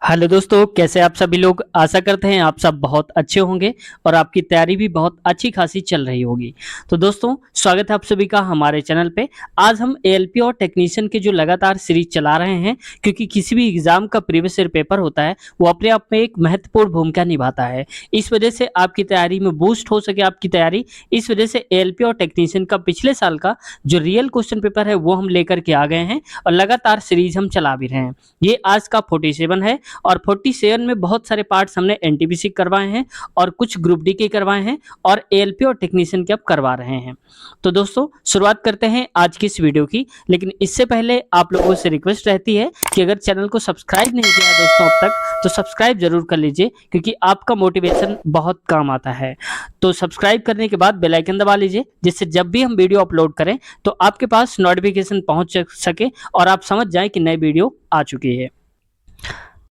Hello दोस्तों, कैसे आप सभी लोग। आशा करते हैं आप सब बहुत अच्छे होंगे और आपकी तैयारी भी बहुत अच्छी खासी चल रही होगी। तो दोस्तों, स्वागत है आप सभी का हमारे चैनल पे। आज हम एएलपी और टेक्नीशियन के जो लगातार सीरीज चला रहे हैं, क्योंकि किसी भी एग्जाम का प्रीवियस ईयर पेपर होता है वो अपने आप में एक महत्वपूर्ण भूमिका निभाता है। इस वजह से आपकी तैयारी में बूस्ट हो सके आपकी तैयारी, इस वजह से एएलपी और टेक्नीशियन का पिछले साल का जो रियल क्वेश्चन पेपर है वो हम लेकर के आ गए हैं और लगातार सीरीज हम चला भी रहे हैं। ये आज का 47 है और 47 में बहुत सारे पार्ट्स हमने एनटीपीसी करवाए हैं और कुछ ग्रुप डी के करवाए हैं और एएलपी और टेक्नीशियन के अब करवा रहे हैं। तो दोस्तों, शुरुआत करते हैं आज की इस वीडियो की। लेकिन इससे पहले आप लोगों से रिक्वेस्ट रहती है कि अगर चैनल को सब्सक्राइब नहीं किया है दोस्तों अब तक, तो सब्सक्राइब जरूर कर लीजिए, क्योंकि आपका मोटिवेशन बहुत काम आता है। तो सब्सक्राइब करने के बाद बेल आइकन दबा लीजिए, जिससे जब भी हम वीडियो अपलोड करें तो आपके पास नोटिफिकेशन पहुंच सके और आप समझ जाएं कि नई वीडियो आ चुकी है।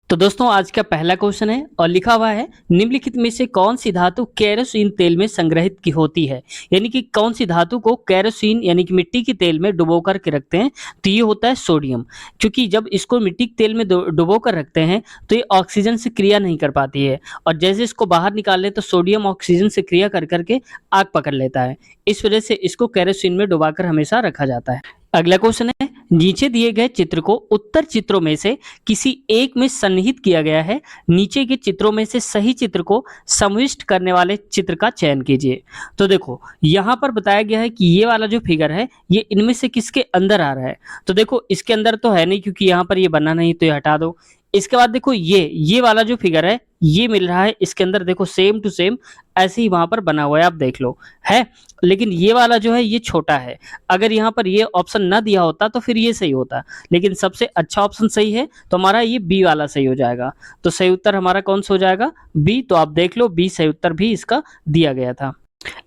तो दोस्तों, आज का पहला क्वेश्चन है और लिखा हुआ है, निम्नलिखित में से कौन सी धातु केरोसिन तेल में संग्रहित की होती है। यानी कि कौन सी धातु को केरोसिन यानी कि मिट्टी के तेल में डुबो करके रखते हैं, तो ये होता है सोडियम। क्योंकि जब इसको मिट्टी के तेल में डुबो कर रखते हैं तो ये ऑक्सीजन से क्रिया नहीं कर पाती है, और जैसे इसको बाहर निकाल तो सोडियम ऑक्सीजन से क्रिया कर करके आग पकड़ लेता है। इस वजह से इसको केरोसिन में डुबाकर हमेशा रखा जाता है। अगला क्वेश्चन है, नीचे दिए गए चित्र को उत्तर चित्रों में से किसी एक में सन्निहित किया गया है। नीचे के चित्रों में से सही चित्र को समाविष्ट करने वाले चित्र का चयन कीजिए। तो देखो, यहाँ पर बताया गया है कि ये वाला जो फिगर है ये इनमें से किसके अंदर आ रहा है। तो देखो, इसके अंदर तो है नहीं, क्योंकि यहाँ पर ये बना नहीं, तो ये हटा दो। इसके बाद देखो, ये वाला जो फिगर है ये मिल रहा है इसके अंदर। देखो, सेम टू सेम ऐसे ही वहां पर बना हुआ है, आप देख लो है। लेकिन ये वाला जो है ये छोटा है। अगर यहाँ पर ये ऑप्शन ना दिया होता तो फिर ये सही होता, लेकिन सबसे अच्छा ऑप्शन सही है तो हमारा ये बी वाला सही हो जाएगा। तो सही उत्तर हमारा कौन सा हो जाएगा, बी। तो आप देख लो, बी सही उत्तर भी इसका दिया गया था।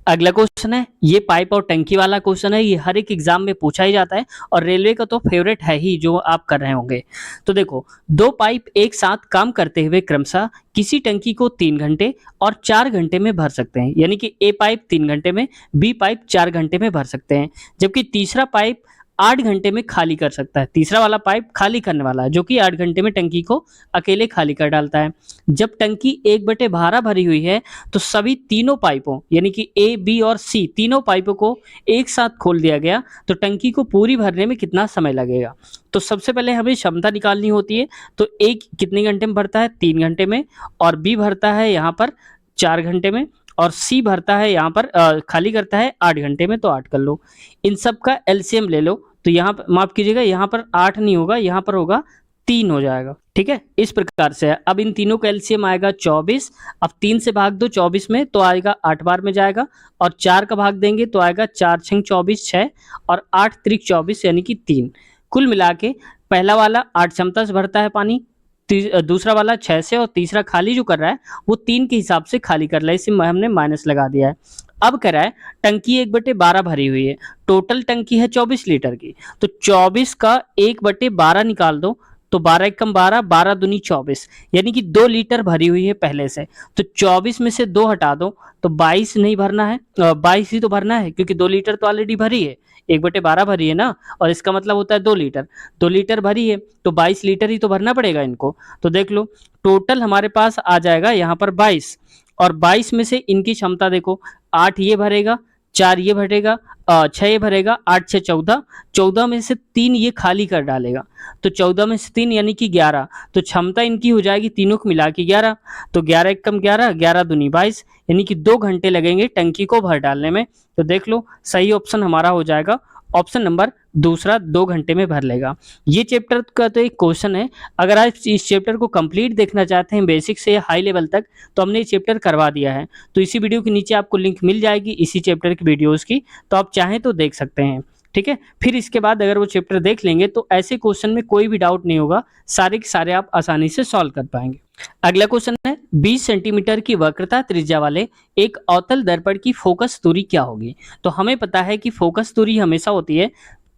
अगला क्वेश्चन है, ये पाइप और टंकी वाला क्वेश्चन है। ये हर एक एग्जाम में पूछा ही जाता है और रेलवे का तो फेवरेट है ही, जो आप कर रहे होंगे। तो देखो, दो पाइप एक साथ काम करते हुए क्रमशः किसी टंकी को 3 घंटे और 4 घंटे में भर सकते हैं। यानी कि ए पाइप 3 घंटे में, बी पाइप 4 घंटे में भर सकते हैं, जबकि तीसरा पाइप 8 घंटे में खाली कर सकता है। तीसरा वाला पाइप खाली करने वाला है, जो कि 8 घंटे में टंकी को अकेले खाली कर डालता है। जब टंकी 1/12 भरी हुई है तो सभी तीनों पाइपों यानी कि ए, बी और सी तीनों पाइपों को एक साथ खोल दिया गया तो टंकी को पूरी भरने में कितना समय लगेगा। तो सबसे पहले हमें क्षमता निकालनी होती है। तो ए कितने घंटे में भरता है, 3 घंटे में, और बी भरता है यहाँ पर 4 घंटे में, और सी भरता है यहाँ पर खाली करता है 8 घंटे में। तो 8 कर लो, इन सब का एलसीएम ले लो। तो यहाँ पर माफ कीजिएगा, यहाँ पर 8 नहीं होगा, यहाँ पर होगा 3 हो जाएगा। ठीक है, इस प्रकार से है। अब इन तीनों का एलसीएम आएगा 24। अब 3 से भाग दो 24 में तो आएगा 8 बार में जाएगा, और 4 का भाग देंगे तो आएगा 4 6 24 6, और 8 त्रिक 24 यानी कि 3। कुल मिला के पहला वाला 8 क्षमता से भरता है पानी, दूसरा वाला 6 से, और तीसरा खाली जो कर रहा है वो 3 के हिसाब से खाली कर रहा है, इसे हमने माइनस लगा दिया है। अब कह रहा है टंकी 1/12 भरी हुई है, टोटल टंकी है 24 लीटर की। तो 24 का 1/12 निकाल दो, तो 12 एकम 12, 12 दूनी 24, यानी कि 2 लीटर भरी हुई है पहले से। तो 24 में से 2 हटा दो तो 22 नहीं भरना है, 22 ही तो भरना है, क्योंकि 2 लीटर तो ऑलरेडी भरी है, 1/12 भरी है ना, और इसका मतलब होता है 2 लीटर। 2 लीटर भरी है तो 22 लीटर ही तो भरना पड़ेगा इनको। तो देख लो, टोटल हमारे पास आ जाएगा यहाँ पर 22, और 22 में से इनकी क्षमता देखो, 8 ये भरेगा, 4 ये भरेगा, 6 ये भरेगा, 8 6 14, 14 में से 3 ये खाली कर डालेगा। तो 14 में से 3 यानी कि 11। तो क्षमता इनकी हो जाएगी तीनों को मिला के 11। तो 11 एकम 11, 11 दूनी 22, यानी कि 2 घंटे लगेंगे टंकी को भर डालने में। तो देख लो, सही ऑप्शन हमारा हो जाएगा ऑप्शन नंबर दूसरा, 2 घंटे में भर लेगा। ये चैप्टर का तो एक क्वेश्चन है। अगर आप इस चैप्टर को कंप्लीट देखना चाहते हैं बेसिक से हाई लेवल तक, तो हमने ये चैप्टर करवा दिया है। तो इसी वीडियो के नीचे आपको लिंक मिल जाएगी इसी चैप्टर की वीडियोस की, तो आप चाहें तो देख सकते हैं। ठीक है, फिर इसके बाद अगर वो चैप्टर देख लेंगे तो ऐसे क्वेश्चन में कोई भी डाउट नहीं होगा, सारे के सारे आप आसानी से सॉल्व कर पाएंगे। अगला क्वेश्चन है, 20 सेंटीमीटर की वक्रता त्रिज्या वाले एक अवतल दर्पण की फोकस दूरी क्या होगी। तो हमें पता है कि फोकस दूरी हमेशा होती है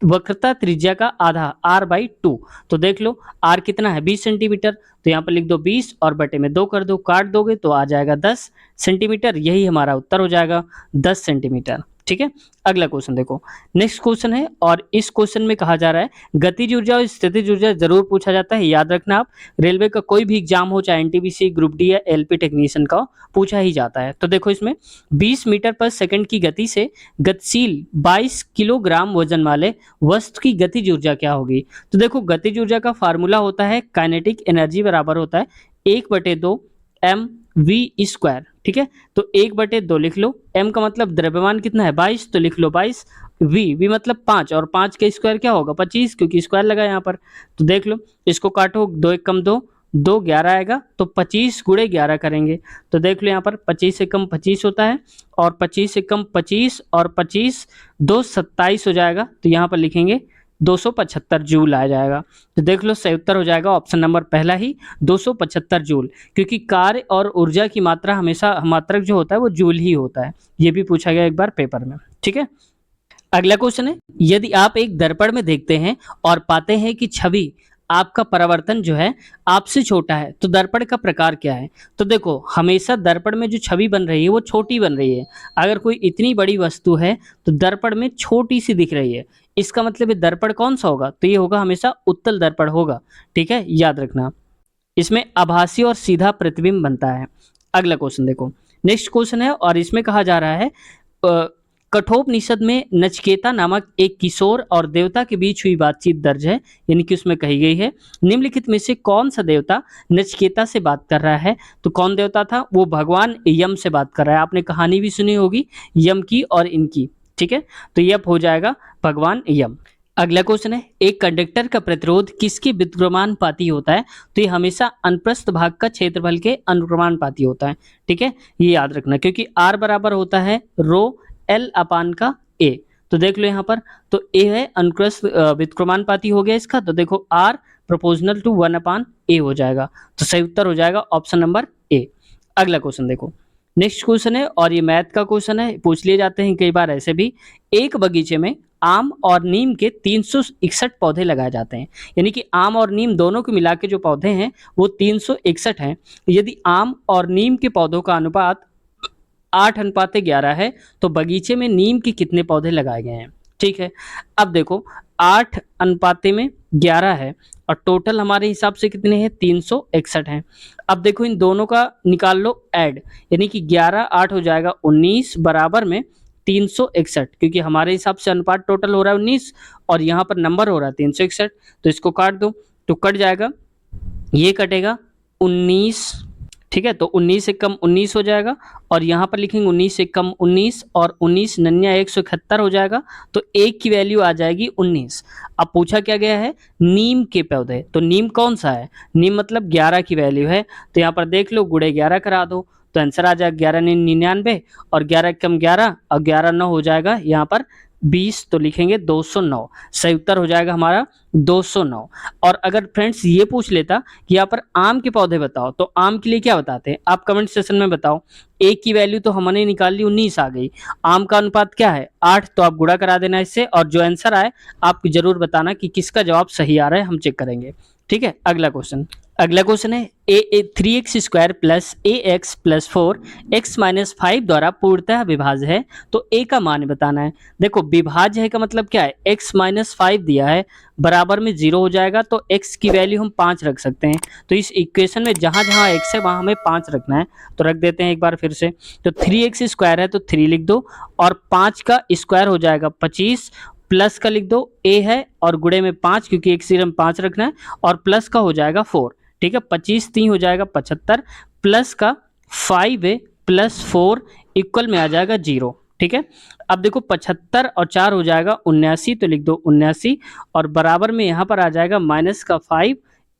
वक्रता त्रिज्या का आधा, r/2। तो देख लो, r कितना है, 20 सेंटीमीटर। तो यहाँ पर लिख दो 20 और बटे में 2 कर दो, काट दोगे तो आ जाएगा 10 सेंटीमीटर। यही हमारा उत्तर हो जाएगा, 10 सेंटीमीटर। ठीक है। अगला क्वेश्चन देखो, नेक्स्ट क्वेश्चन है और इस क्वेश्चन में कहा जा रहा है गतिज ऊर्जा और स्थितिज ऊर्जा जरूर पूछा जाता है, याद रखना आप। रेलवे का कोई भी एग्जाम हो, चाहे एनटीपीसी, ग्रुप डी या एलपी टेक्नीशियन का, पूछा ही जाता है। तो देखो इसमें 20 मीटर पर सेकंड की गति से गतिशील 22 किलोग्राम वजन वाले वस्तु की गतिज ऊर्जा क्या होगी। तो देखो गतिज ऊर्जा का फार्मूला होता है काइनेटिक एनर्जी बराबर होता है 1/2 एम वी स्क्वायर, ठीक है। तो 1/2 लिख लो, m का मतलब द्रव्यमान कितना है 22, तो लिख लो 22, v मतलब 5 और 5 का स्क्वायर क्या होगा 25, क्योंकि स्क्वायर लगा यहाँ पर। तो देख लो इसको काटो, 2 1 कम 2, 2 11 आएगा, तो 25 गुणे 11 करेंगे। तो देख लो यहाँ पर 25 से कम 25 होता है, और 25 से कम 25 और 25 2 27 हो जाएगा। तो यहाँ पर लिखेंगे 275 जूल आ जाएगा। तो देख लो सही उत्तर हो जाएगा ऑप्शन नंबर पहला ही 275 जूल, क्योंकि कार्य और ऊर्जा की मात्रा हमेशा मात्रक जो होता है वो जूल ही होता है। ये भी पूछा गया एक बार पेपर में, ठीक है। अगला क्वेश्चन है, यदि आप एक दर्पण में देखते हैं और पाते हैं कि छवि आपका परावर्तन जो है आपसे छोटा है, तो दर्पण का प्रकार क्या है। तो देखो हमेशा दर्पण में जो छवि बन रही है वो छोटी बन रही है। अगर कोई इतनी बड़ी वस्तु है तो दर्पण में छोटी सी दिख रही है, इसका मतलब ये दर्पण कौन सा होगा, तो ये होगा हमेशा उत्तल दर्पण होगा, ठीक है, याद रखना। इसमें आभासी और सीधा प्रतिबिंब बनता है। अगला क्वेश्चन देखो, नेक्स्ट क्वेश्चन है और इसमें कहा जा रहा है कठोपनिषद में नचिकेता नामक एक किशोर और देवता के बीच हुई बातचीत दर्ज है, यानी कि उसमें कही गई है निम्नलिखित में से कौन सा देवता नचिकेता से बात कर रहा है। तो कौन देवता था, वो भगवान यम से बात कर रहा है। आपने कहानी भी सुनी होगी यम की और इनकी, ठीक है। तो यह हो जाएगा भगवान यम। अगला क्वेश्चन है, एक कंडक्टर का प्रतिरोध किसके व्युत्क्रमानुपाती होता है। तो ये हमेशा अनुप्रस्थ भाग का क्षेत्रफल के अनुक्रमानुपाती होता है, ठीक है, ये याद रखना, क्योंकि R बराबर होता है रो L अपान का A। तो देख लो यहाँ पर, तो A है अनुप्रस्थ व्युत्क्रमानुपाती हो गया इसका, तो देखो R proportional to 1 upon A हो जाएगा। तो सही उत्तर हो जाएगा ऑप्शन नंबर A। अगला क्वेश्चन देखो, नेक्स्ट क्वेश्चन है और ये मैथ का क्वेश्चन है, पूछ लिए जाते हैं कई बार ऐसे भी। एक बगीचे में आम और नीम के 361 पौधे लगाए जाते हैं, यानी कि आम और नीम दोनों को मिला के जो पौधे हैं वो 361 हैं। यदि आम और नीम के पौधों का अनुपात 8:11 है, तो बगीचे में नीम के कितने पौधे लगाए गए हैं, ठीक है। अब देखो 8:11 है और टोटल हमारे हिसाब से कितने हैं 361 हैं। अब देखो इन दोनों का निकाल लो ऐड, यानी कि 11 8 हो जाएगा 19 बराबर में 361, क्योंकि हमारे हिसाब से अनुपात टोटल हो रहा है 19 और यहाँ पर नंबर हो रहा है 361। तो इसको काट दो, तो कट जाएगा, ये कटेगा 19, ठीक है। तो 19 से कम 19 हो जाएगा और यहाँ पर लिखेंगे 19 से कम 19 और 19 नन्या 171 हो जाएगा। तो एक की वैल्यू आ जाएगी 19। अब पूछा क्या गया है नीम के पौधे, तो नीम कौन सा है, नीम मतलब 11 की वैल्यू है। तो यहाँ पर देख लो गुणे 11 करा दो, तो आंसर आ जाएगा 11 99 और 11 कम 11 और 11 9 हो जाएगा यहाँ पर 20। तो लिखेंगे 209, सही उत्तर हो जाएगा हमारा 209। और अगर फ्रेंड्स ये पूछ लेता कि यहाँ पर आम के पौधे बताओ, तो आम के लिए क्या बताते हैं आप कमेंट सेक्शन में बताओ। एक की वैल्यू तो हमने निकाल ली 19 आ गई, आम का अनुपात क्या है 8, तो आप गुणा करा देना इससे, और जो आंसर आए आप जरूर बताना कि किसका जवाब सही आ रहा है, हम चेक करेंगे, ठीक है। अगला क्वेश्चन है ए 3x स्क्वायर प्लस ए एक्स प्लस 4 एक्स माइनस 5 द्वारा पूर्णतः विभाज्य है, तो a का मान बताना है। देखो विभाज्य है का मतलब क्या है, x माइनस 5 दिया है बराबर में 0 हो जाएगा, तो x की वैल्यू हम 5 रख सकते हैं। तो इस इक्वेशन में जहां जहां x है वहां हमें 5 रखना है, तो रख देते हैं एक बार फिर से। तो 3x स्क्वायर है तो 3 लिख दो, और 5 का स्क्वायर हो जाएगा 25, प्लस का लिख दो a है और गुणे में 5, क्योंकि एक सिर में 5 रखना है, और प्लस का हो जाएगा 4, ठीक है। 25 3 हो जाएगा 75, प्लस का 5 है प्लस 4 इक्वल में आ जाएगा 0, ठीक है। अब देखो 75 और 4 हो जाएगा 79, तो लिख दो 79, और बराबर में यहाँ पर आ जाएगा माइनस का 5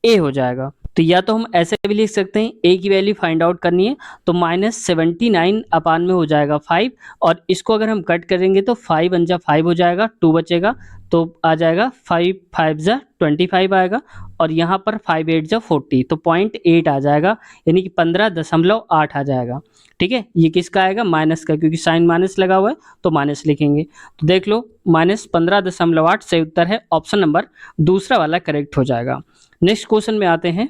a हो जाएगा। तो या तो हम ऐसे भी लिख सकते हैं a की वैल्यू फाइंड आउट करनी है, तो -79 अपान में हो जाएगा 5, और इसको अगर हम कट करेंगे तो 5 × 5 हो जाएगा, 2 बचेगा, तो आ जाएगा 5 5 × 25 आएगा, और यहाँ पर 5 8 × 40, तो 0.8 आ जाएगा, यानी कि 15.8 आ जाएगा, ठीक है। ये किसका आएगा माइनस का, क्योंकि साइन माइनस लगा हुआ है तो माइनस लिखेंगे। तो देख लो -15.8 सही उत्तर है, ऑप्शन नंबर दूसरा वाला करेक्ट हो जाएगा। नेक्स्ट क्वेश्चन में आते हैं।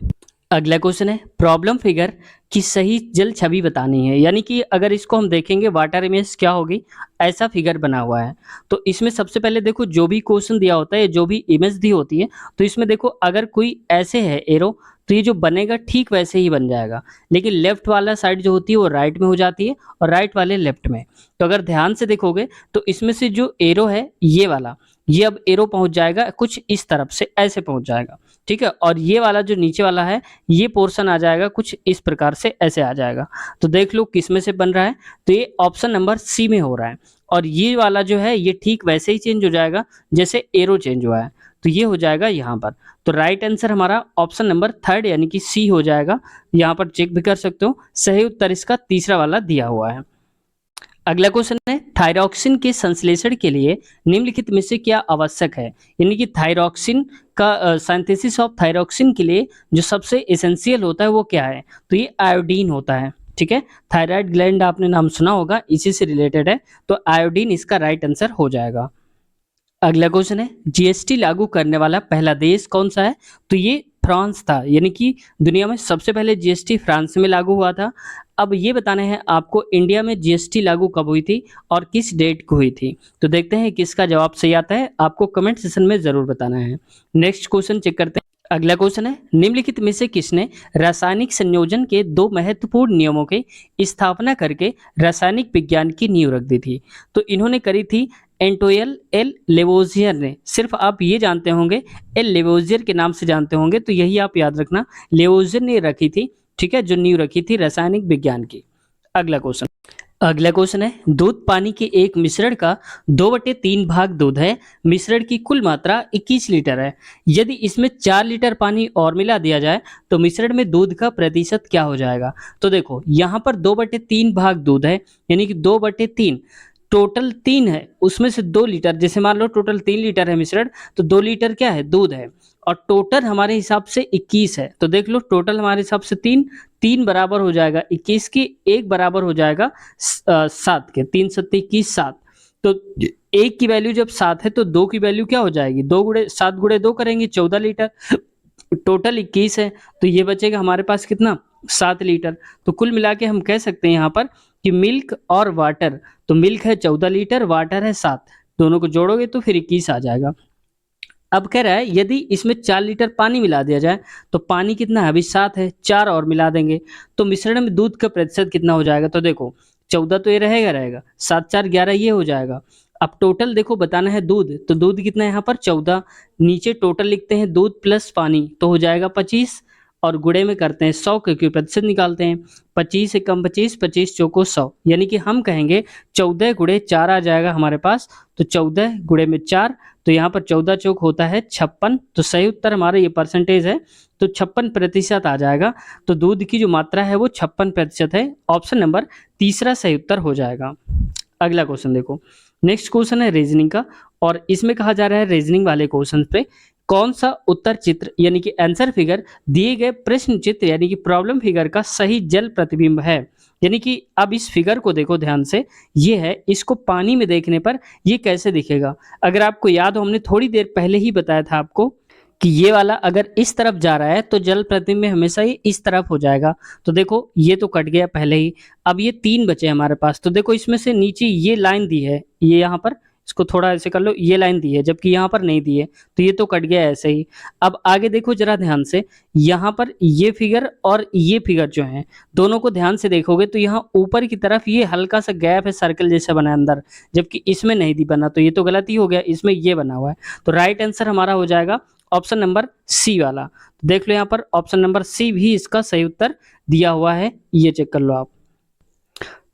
अगला क्वेश्चन है प्रॉब्लम फिगर की सही जल छवि बतानी है, यानी कि अगर इसको हम देखेंगे वाटर इमेज क्या होगी, ऐसा फिगर बना हुआ है। तो इसमें सबसे पहले देखो जो भी क्वेश्चन दिया होता है, जो भी इमेज दी होती है, तो इसमें देखो अगर कोई ऐसे है एरो, तो ये जो बनेगा ठीक वैसे ही बन जाएगा, लेकिन लेफ्ट वाला साइड जो होती है वो राइट में हो जाती है और राइट वाले लेफ्ट में। तो अगर ध्यान से देखोगे तो इसमें से जो एरो है ये वाला, ये अब एरो पहुंच जाएगा कुछ इस तरफ से, ऐसे पहुंच जाएगा, ठीक है। और ये वाला जो नीचे वाला है ये पोर्शन आ जाएगा कुछ इस प्रकार से, ऐसे आ जाएगा। तो देख लो किस में से बन रहा है, तो ये ऑप्शन नंबर सी में हो रहा है। और ये वाला जो है ये ठीक वैसे ही चेंज हो जाएगा जैसे एरो चेंज हुआ है, तो ये हो जाएगा यहाँ पर। तो राइट आंसर हमारा ऑप्शन नंबर थर्ड यानी कि सी हो जाएगा। यहाँ पर चेक भी कर सकते हो, सही उत्तर इसका तीसरा वाला दिया हुआ है। अगला क्वेश्चन है थायरॉक्सिन के संश्लेषण के लिए निम्नलिखित में से क्या आवश्यक है, यानी कि थायरॉक्सिन का सिंथेसिस ऑफ थायरॉक्सिन के लिए जो सबसे एसेंशियल होता है वो क्या है, तो ये आयोडीन होता है, ठीक है। थायराइड ग्लैंड आपने नाम सुना होगा, इसी से रिलेटेड है, तो आयोडीन इसका राइट आंसर हो जाएगा। अगला क्वेश्चन है जीएसटी लागू करने वाला पहला देश कौन सा है, तो ये फ्रांस था, यानी कि दुनिया में सबसे पहले जीएसटी फ्रांस में लागू हुआ था। अब ये बताना है आपको इंडिया में जीएसटी लागू कब हुई थी और किस डेट को हुई थी। तो देखते हैं किसका जवाब सही आता है, आपको कमेंट सेशन में जरूर बताना है। नेक्स्ट क्वेश्चन चेक करते हैं। अगला क्वेश्चन है निम्नलिखित में से किसने रासायनिक संयोजन के दो महत्वपूर्ण नियमों की स्थापना करके रासायनिक विज्ञान की नींव रख दी थी, तो इन्होंने करी थी एंटोयल एल लेवोजियर ने। सिर्फ आप ये जानते होंगे एल लेवोजियर के नाम से जानते होंगे, तो यही आप याद रखना, लेवोजियर ने रखी थी, ठीक है, जो नींव रखी थी रासायनिक विज्ञान की। अगला क्वेश्चन है दूध पानी के एक मिश्रण का 2/3 भाग दूध है, मिश्रण की कुल मात्रा 21 लीटर है, यदि इसमें 4 लीटर पानी और मिला दिया जाए तो मिश्रण में दूध का प्रतिशत क्या हो जाएगा। तो देखो यहाँ पर 2/3 भाग दूध है, यानी कि 2/3, टोटल 3 है, उसमें से 2 लीटर, जैसे मान लो टोटल 3 लीटर है मिश्रण, तो 2 लीटर क्या है, दूध है, और टोटल हमारे हिसाब से 21 है। तो देख लो टोटल हमारे हिसाब से 3 बराबर हो जाएगा 21 की, 1 बराबर हो जाएगा 7 के, 3 7 21 7। तो 1 की वैल्यू जब 7 है तो 2 की वैल्यू क्या हो जाएगी, 2 गुणे 7 गुणे 2 करेंगे 14 लीटर, टोटल 21 है, तो ये बचेगा हमारे पास कितना, 7 लीटर। तो कुल मिला के हम कह सकते हैं यहाँ पर कि मिल्क और वाटर, तो मिल्क है 14 लीटर, वाटर है 7, दोनों को जोड़ोगे तो फिर 21 आ जाएगा। अब कह रहा है यदि इसमें 4 लीटर पानी मिला दिया जाए तो पानी कितना है, अभी 7 है, 4 और मिला देंगे तो मिश्रण में दूध का प्रतिशत कितना हो जाएगा। तो देखो 14 तो ये रहेगा, 7 4 11 ये हो जाएगा। अब टोटल देखो बताना है दूध, तो दूध कितना है यहाँ पर 14, नीचे टोटल लिखते हैं दूध प्लस पानी, तो हो जाएगा 25, और गुणे में करते हैं 100 क्योंकि प्रतिशत निकालते हैं, 25 एकम 25, 25 चौको 100, यानी कि हम कहेंगे 14 गुणे 4 आ जाएगा हमारे पास, तो 14 गुणे में 4, तो यहाँ पर 14 चौक होता है 56, तो सही उत्तर हमारा ये परसेंटेज है, तो 56% आ जाएगा। तो दूध की जो मात्रा है वो 56% है, ऑप्शन नंबर तीसरा सही उत्तर हो जाएगा। अगला क्वेश्चन देखो, नेक्स्ट क्वेश्चन है रीजनिंग का, और इसमें कहा जा रहा है रीजनिंग वाले क्वेश्चन पे कौन सा उत्तर चित्र यानी कि आंसर फिगर दिए गए प्रश्न चित्र यानी कि प्रॉब्लम फिगर का सही जल प्रतिबिंब है। यानी कि अब इस फिगर को देखो ध्यान से, ये है, इसको पानी में देखने पर ये कैसे दिखेगा। अगर आपको याद हो हमने थोड़ी देर पहले ही बताया था आपको कि ये वाला अगर इस तरफ जा रहा है तो जल प्रतिबिंब में हमेशा ही इस तरफ हो जाएगा। तो देखो ये तो कट गया पहले ही, अब ये 3 बचे हमारे पास, तो देखो इसमें से नीचे ये लाइन दी है, ये यहाँ पर इसको थोड़ा ऐसे कर लो, ये लाइन दी है जबकि यहाँ पर नहीं दी है, तो ये तो कट गया ऐसे ही। अब आगे देखो जरा ध्यान से, यहाँ पर ये फिगर और ये फिगर जो है दोनों को ध्यान से देखोगे तो यहाँ ऊपर की तरफ ये हल्का सा गैप है, सर्कल जैसा बना है अंदर, जबकि इसमें नहीं दी बना, तो ये तो गलत ही हो गया, इसमें ये बना हुआ है। तो राइट आंसर हमारा हो जाएगा ऑप्शन नंबर सी वाला। तो देख लो यहाँ पर ऑप्शन नंबर सी भी इसका सही उत्तर दिया हुआ है, ये चेक कर लो आप।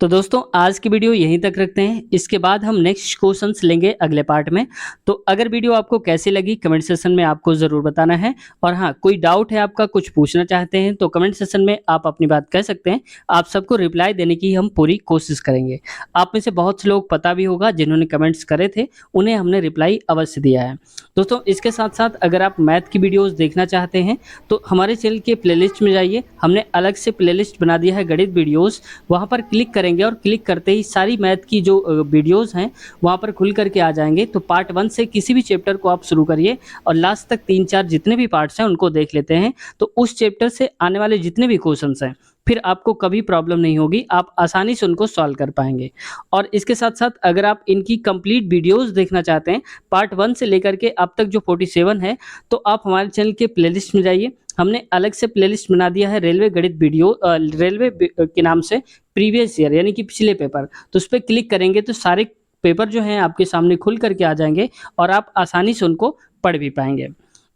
तो दोस्तों आज की वीडियो यहीं तक रखते हैं, इसके बाद हम नेक्स्ट क्वेश्चंस लेंगे अगले पार्ट में। तो अगर वीडियो आपको कैसी लगी कमेंट सेक्शन में आपको ज़रूर बताना है, और हाँ कोई डाउट है आपका, कुछ पूछना चाहते हैं तो कमेंट सेक्शन में आप अपनी बात कह सकते हैं, आप सबको रिप्लाई देने की हम पूरी कोशिश करेंगे। आप में से बहुत से लोग पता भी होगा जिन्होंने कमेंट्स करे थे, उन्हें हमने रिप्लाई अवश्य दिया है। दोस्तों इसके साथ साथ अगर आप मैथ की वीडियोज़ देखना चाहते हैं तो हमारे चैनल के प्लेलिस्ट में जाइए, हमने अलग से प्लेलिस्ट बना दिया है गणित वीडियोज़, वहाँ पर क्लिक करें करेंगे और क्लिक करते ही सारी मैथ की जो वीडियोज़ हैं वहाँ पर खुल करके आ जाएँगे। तो पार्ट 1 से किसी भी चैप्टर को आप शुरू करिए और लास्ट तक 3-4 जितने भी पार्ट्स हैं उनको देख लेते हैं। तो उस चैप्टर से आने वाले जितने भी क्वेश्चंस हैं, फिर आपको कभी प्रॉब्लम नहीं होगी, आप आसानी से उनको सॉल्व कर पाएँगे। और इसके साथ-साथ अगर आप इनकी कंप्लीट वीडियोज़ देखना चाहते हैं, पार्ट 1 से लेकर के अब तक जो 47 है, तो आप हमारे चैनल के प्लेलिस्ट में जाइए। हमने अलग से प्लेलिस्ट बना दिया है रेलवे गणित वीडियो रेलवे के नाम से प्रीवियस ईयर यानी कि पिछले पेपर। तो उस पे क्लिक करेंगे तो सारे पेपर जो हैं आपके सामने खुल करके आ जाएँगे और आप आसानी से उनको पढ़ भी पाएँगे।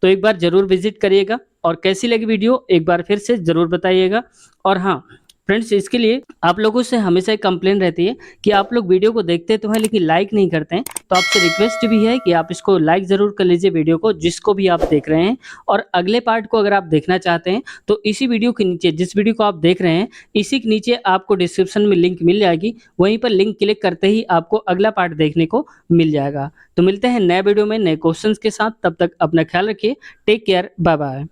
तो एक बार ज़रूर विज़िट करिएगा और कैसी लगी वीडियो एक बार फिर से ज़रूर बताइएगा। और हाँ, फ्रेंड्स इसके लिए आप लोगों से हमेशा एक कंप्लेन रहती है कि आप लोग वीडियो को देखते तो हैं लेकिन लाइक नहीं करते हैं। तो आपसे रिक्वेस्ट भी है कि आप इसको लाइक ज़रूर कर लीजिए वीडियो को जिसको भी आप देख रहे हैं। और अगले पार्ट को अगर आप देखना चाहते हैं तो इसी वीडियो के नीचे जिस वीडियो को आप देख रहे हैं इसी के नीचे आपको डिस्क्रिप्शन में लिंक मिल जाएगी। वहीं पर लिंक क्लिक करते ही आपको अगला पार्ट देखने को मिल जाएगा। तो मिलते हैं नए वीडियो में नए क्वेश्चंस के साथ, तब तक अपना ख्याल रखिए। Take care, bye bye.